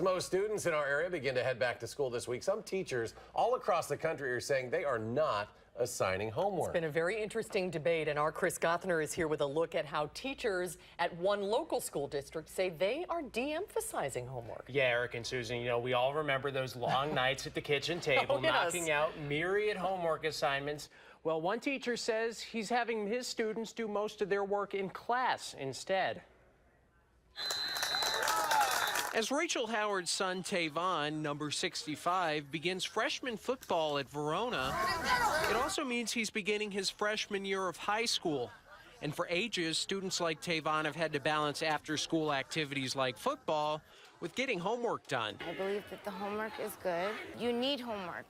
Most students in our area begin to head back to school this week. Some teachers all across the country are saying they are not assigning homework. It's been a very interesting debate, and our Chris Conohan is here with a look at how teachers at one local school district say they are de-emphasizing homework. Yeah, Eric and Susan, you know, we all remember those long nights at the kitchen table, knocking out myriad homework assignments. Well, one teacher says he's having his students do most of their work in class instead. As Rachel Howard's son, Tavon, number 65, begins freshman football at Verona, it also means he's beginning his freshman year of high school. And for ages, students like Tavon have had to balance after-school activities like football with getting homework done. I believe that the homework is good. You need homework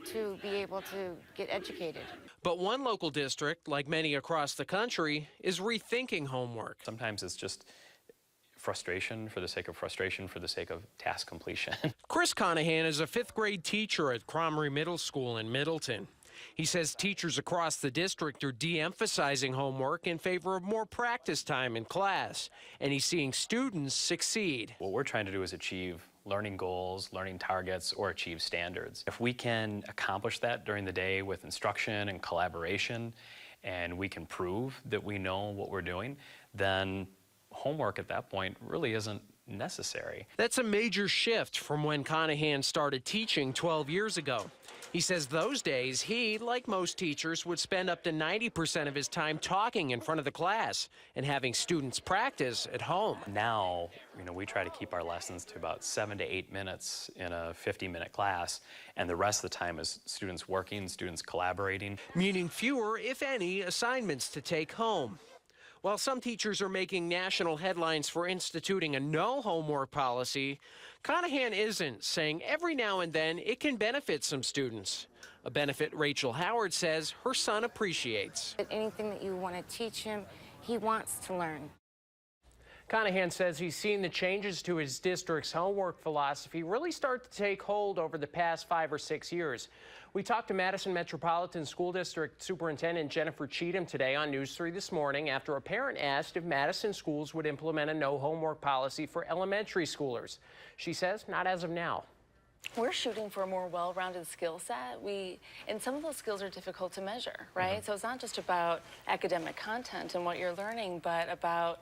to be able to get educated. But one local district, like many across the country, is rethinking homework. Sometimes it's just frustration for the sake of task completion. Chris Conohan is a fifth-grade teacher at Kromrey Middle School in Middleton. He says teachers across the district are de-emphasizing homework in favor of more practice time in class, and he's seeing students succeed. What we're trying to do is achieve learning goals, learning targets, or achieve standards. If we can accomplish that during the day with instruction and collaboration, and we can prove that we know what we're doing, then homework at that point really isn't necessary. That's a major shift from when Conohan started teaching 12 years ago. He says those days he, like most teachers, would spend up to 90% of his time talking in front of the class and having students practice at home. Now, you know, we try to keep our lessons to about 7 to 8 minutes in a 50-minute class, and the rest of the time is students working, students collaborating. Meaning fewer, if any, assignments to take home. While some teachers are making national headlines for instituting a no homework policy, Conohan isn't, saying every now and then it can benefit some students. A benefit Rachel Howard says her son appreciates. Anything that you want to teach him, he wants to learn. Conohan says he's seen the changes to his district's homework philosophy really start to take hold over the past 5 or 6 years. We talked to Madison Metropolitan School District Superintendent Jennifer Cheatham today on News 3 this morning after a parent asked if Madison schools would implement a no homework policy for elementary schoolers. She says not as of now. We're shooting for a more well-rounded skill set. And some of those skills are difficult to measure, right? So it's not just about academic content and what you're learning, but about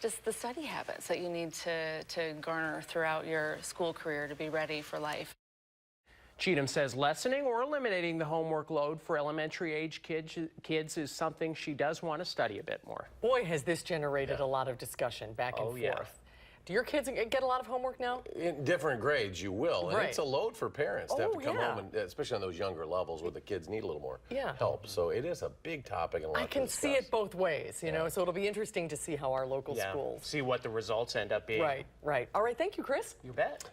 just the study habits that you need to garner throughout your school career to be ready for life. Cheatham says lessening or eliminating the homework load for elementary-age kids is something she does want to study a bit more. Boy, has this generated a lot of discussion back and forth. Yeah. Do your kids get a lot of homework now? In different grades, you will. And it's a load for parents to have to come home, and especially on those younger levels where the kids need a little more help. So it is a big topic. And a lot I can see it both ways, you know, so it'll be interesting to see how our local schools. See what the results end up being. Right. All right, thank you, Chris. You bet.